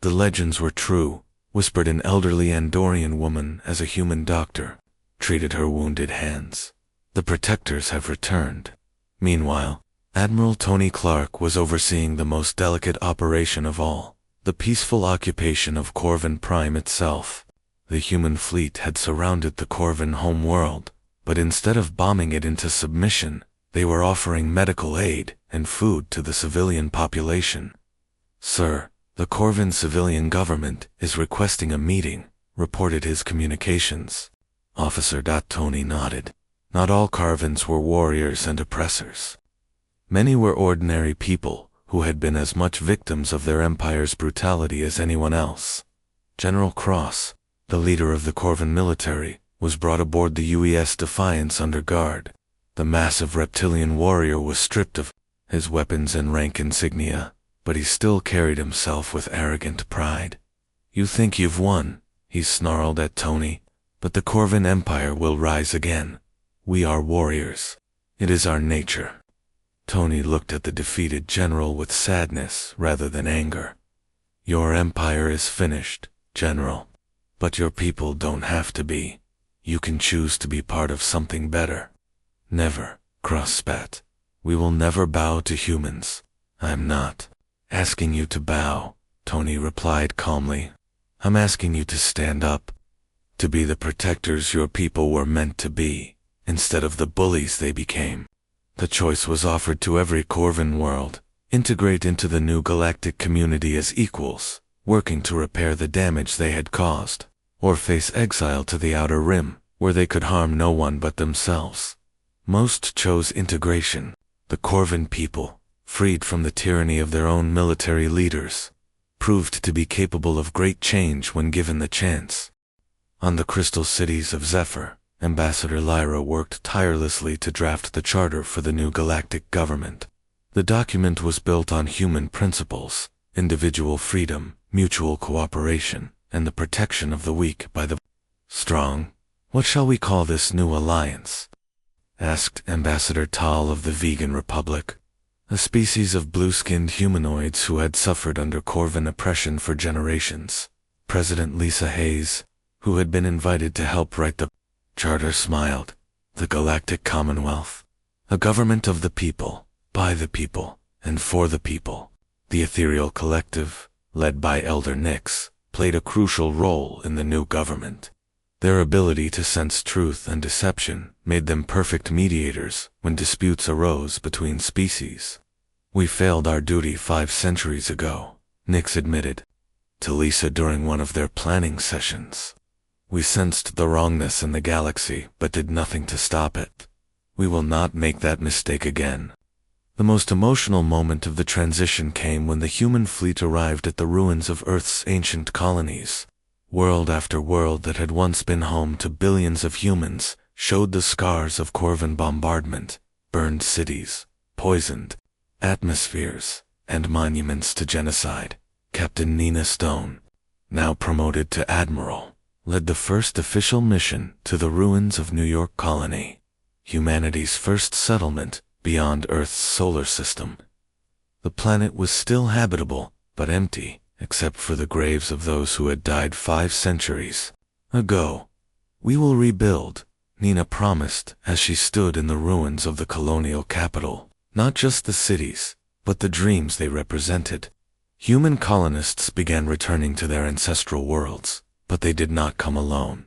"The legends were true," whispered an elderly Andorian woman as a human doctor treated her wounded hands. "The protectors have returned." Meanwhile, Admiral Tony Clark was overseeing the most delicate operation of all, the peaceful occupation of Corvin Prime itself. The human fleet had surrounded the Corvin home world, but instead of bombing it into submission, they were offering medical aid and food to the civilian population. "Sir, the Corvin civilian government is requesting a meeting," reported his communications. Officer Tony nodded. Not all Corvins were warriors and oppressors. Many were ordinary people who had been as much victims of their empire's brutality as anyone else. General Cross, the leader of the Corvin military, was brought aboard the UES Defiance under guard. The massive reptilian warrior was stripped of his weapons and rank insignia, but he still carried himself with arrogant pride. "You think you've won," he snarled at Tony, "but the Corvin Empire will rise again. We are warriors. It is our nature." Tony looked at the defeated general with sadness rather than anger. "Your empire is finished, General. But your people don't have to be. You can choose to be part of something better." "Never," Cross spat. "We will never bow to humans." "I'm not asking you to bow," Tony replied calmly. "I'm asking you to stand up, to be the protectors your people were meant to be, instead of the bullies they became." The choice was offered to every Corvin world: integrate into the new galactic community as equals, working to repair the damage they had caused, or face exile to the Outer Rim, where they could harm no one but themselves. Most chose integration. The Corvin people, freed from the tyranny of their own military leaders, proved to be capable of great change when given the chance. On the crystal cities of Zephyr, Ambassador Lyra worked tirelessly to draft the charter for the new galactic government. The document was built on human principles: individual freedom, mutual cooperation, and the protection of the weak by the strong. What shall we call this new alliance? asked Ambassador Tal of the Vegan Republic, a species of blue-skinned humanoids who had suffered under Corvan oppression for generations. President Lisa Hayes, who had been invited to help write the charter, smiled. The Galactic Commonwealth, a government of the people, by the people, and for the people. The ethereal collective, led by Elder Nyx, played a crucial role in the new government. Their ability to sense truth and deception made them perfect mediators when disputes arose between species. "We failed our duty 5 centuries ago," Nyx admitted to Lisa during one of their planning sessions. "We sensed the wrongness in the galaxy but did nothing to stop it. We will not make that mistake again." The most emotional moment of the transition came when the human fleet arrived at the ruins of Earth's ancient colonies. World after world that had once been home to billions of humans showed the scars of Corvan bombardment, burned cities, poisoned atmospheres, and monuments to genocide. Captain Nina Stone, now promoted to Admiral, led the first official mission to the ruins of New York Colony, humanity's first settlement beyond Earth's solar system. The planet was still habitable, but empty, except for the graves of those who had died 5 centuries ago. "We will rebuild," Nina promised as she stood in the ruins of the colonial capital. Not just the cities, but the dreams they represented. Human colonists began returning to their ancestral worlds, but they did not come alone.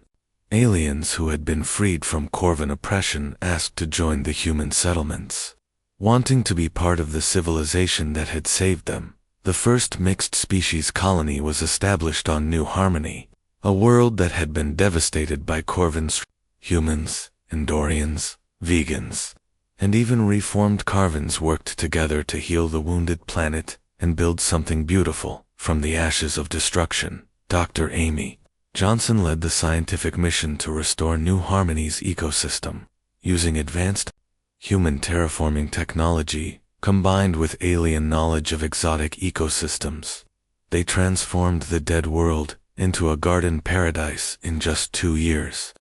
Aliens who had been freed from Corvan oppression asked to join the human settlements. Wanting to be part of the civilization that had saved them, the first mixed-species colony was established on New Harmony, a world that had been devastated by Corvan's humans, Endorians, vegans, and even reformed Carvans worked together to heal the wounded planet and build something beautiful from the ashes of destruction. Dr. Amy Johnson led the scientific mission to restore New Harmony's ecosystem, using advanced human terraforming technology combined with alien knowledge of exotic ecosystems. They transformed the dead world into a garden paradise in just 2 years.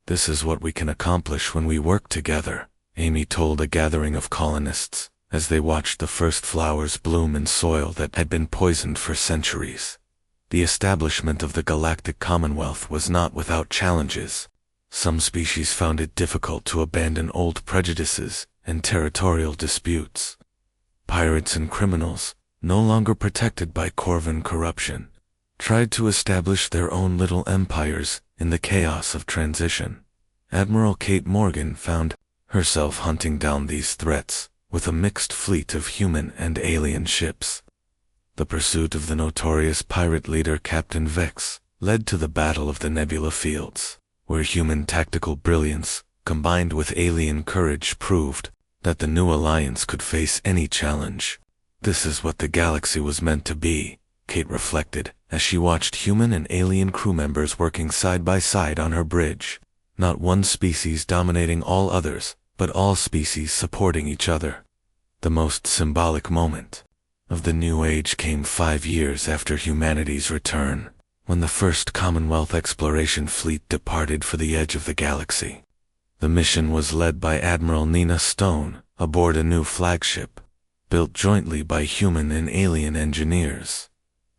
"This is what we can accomplish when we work together," Amy told a gathering of colonists as they watched the first flowers bloom in soil that had been poisoned for centuries. The establishment of the Galactic Commonwealth was not without challenges. Some species found it difficult to abandon old prejudices and territorial disputes. Pirates and criminals, no longer protected by Corvan corruption, tried to establish their own little empires in the chaos of transition. Admiral Kate Morgan found herself hunting down these threats with a mixed fleet of human and alien ships. The pursuit of the notorious pirate leader Captain Vex led to the Battle of the Nebula Fields, where human tactical brilliance combined with alien courage proved that the new alliance could face any challenge. "This is what the galaxy was meant to be," Kate reflected as she watched human and alien crew members working side by side on her bridge. Not one species dominating all others, but all species supporting each other. The most symbolic moment of the New Age came 5 years after humanity's return, when the first Commonwealth exploration fleet departed for the edge of the galaxy. The mission was led by Admiral Nina Stone aboard a new flagship, built jointly by human and alien engineers.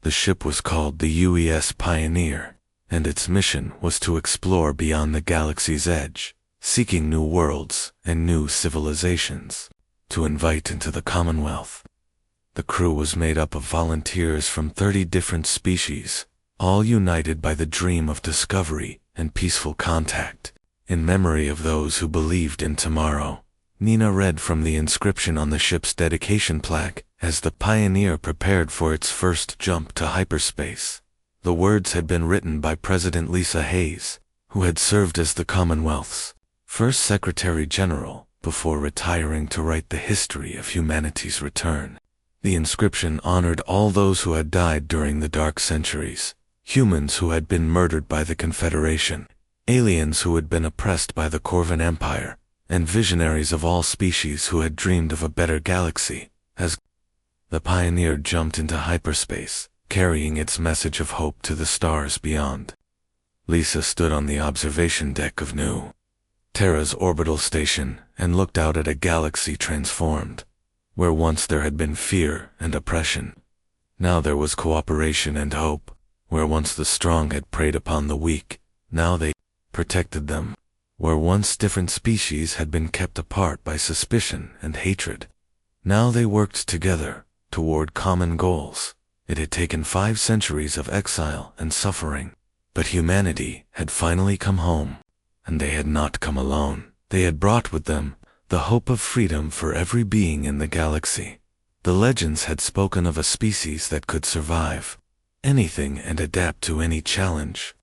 The ship was called the UES Pioneer, and its mission was to explore beyond the galaxy's edge, seeking new worlds and new civilizations to invite into the Commonwealth. The crew was made up of volunteers from 30 different species, all united by the dream of discovery and peaceful contact. In memory of those who believed in tomorrow, Nina read from the inscription on the ship's dedication plaque as the Pioneer prepared for its first jump to hyperspace. The words had been written by President Lisa Hayes, who had served as the Commonwealth's first Secretary General before retiring to write the history of humanity's return. The inscription honored all those who had died during the Dark Centuries, humans who had been murdered by the Confederation, aliens who had been oppressed by the Corvan Empire, and visionaries of all species who had dreamed of a better galaxy. As the Pioneer jumped into hyperspace, carrying its message of hope to the stars beyond, Lisa stood on the observation deck of New Terra's orbital station, and looked out at a galaxy transformed. Where once there had been fear and oppression, now there was cooperation and hope. Where once the strong had preyed upon the weak, now they protected them. Where once different species had been kept apart by suspicion and hatred, now they worked together toward common goals. It had taken 5 centuries of exile and suffering, but humanity had finally come home. And they had not come alone. They had brought with them the hope of freedom for every being in the galaxy. The legends had spoken of a species that could survive anything and adapt to any challenge.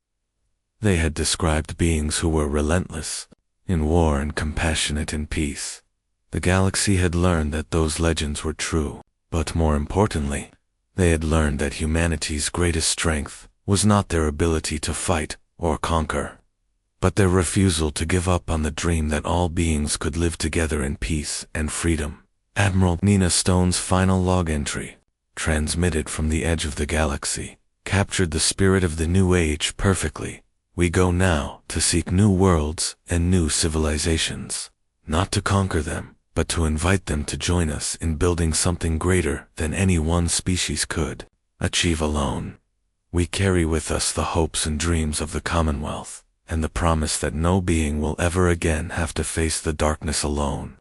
They had described beings who were relentless in war and compassionate in peace. The galaxy had learned that those legends were true, but more importantly, they had learned that humanity's greatest strength was not their ability to fight or conquer, but their refusal to give up on the dream that all beings could live together in peace and freedom. Admiral Nina Stone's final log entry, transmitted from the edge of the galaxy, captured the spirit of the new age perfectly. We go now to seek new worlds and new civilizations, not to conquer them, but to invite them to join us in building something greater than any one species could achieve alone. We carry with us the hopes and dreams of the Commonwealth, and the promise that no being will ever again have to face the darkness alone.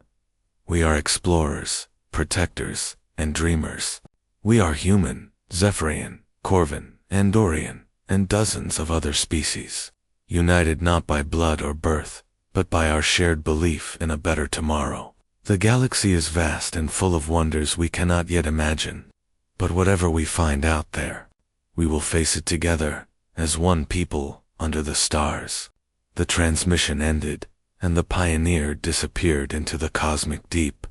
We are explorers, protectors, and dreamers. We are human, Zephyrian, Corvin, Andorian, and dozens of other species, united not by blood or birth, but by our shared belief in a better tomorrow. The galaxy is vast and full of wonders we cannot yet imagine, but whatever we find out there, we will face it together, as one people, under the stars. The transmission ended, and the Pioneer disappeared into the cosmic deep,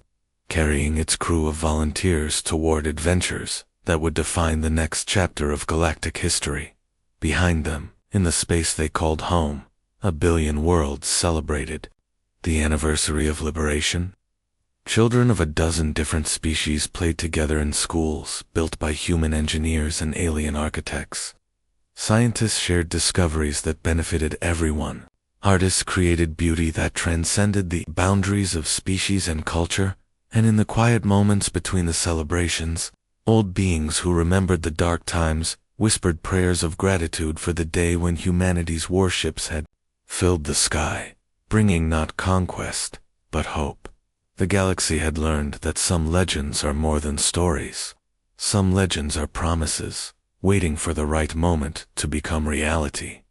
carrying its crew of volunteers toward adventures that would define the next chapter of galactic history. Behind them, in the space they called home, 1 billion worlds celebrated the anniversary of liberation. Children of a dozen different species played together in schools built by human engineers and alien architects. Scientists shared discoveries that benefited everyone. Artists created beauty that transcended the boundaries of species and culture, and in the quiet moments between the celebrations, old beings who remembered the dark times whispered prayers of gratitude for the day when humanity's warships had filled the sky, bringing not conquest, but hope. The galaxy had learned that some legends are more than stories. Some legends are promises, waiting for the right moment to become reality.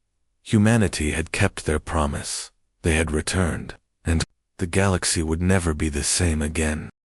Humanity had kept their promise. They had returned, and the galaxy would never be the same again.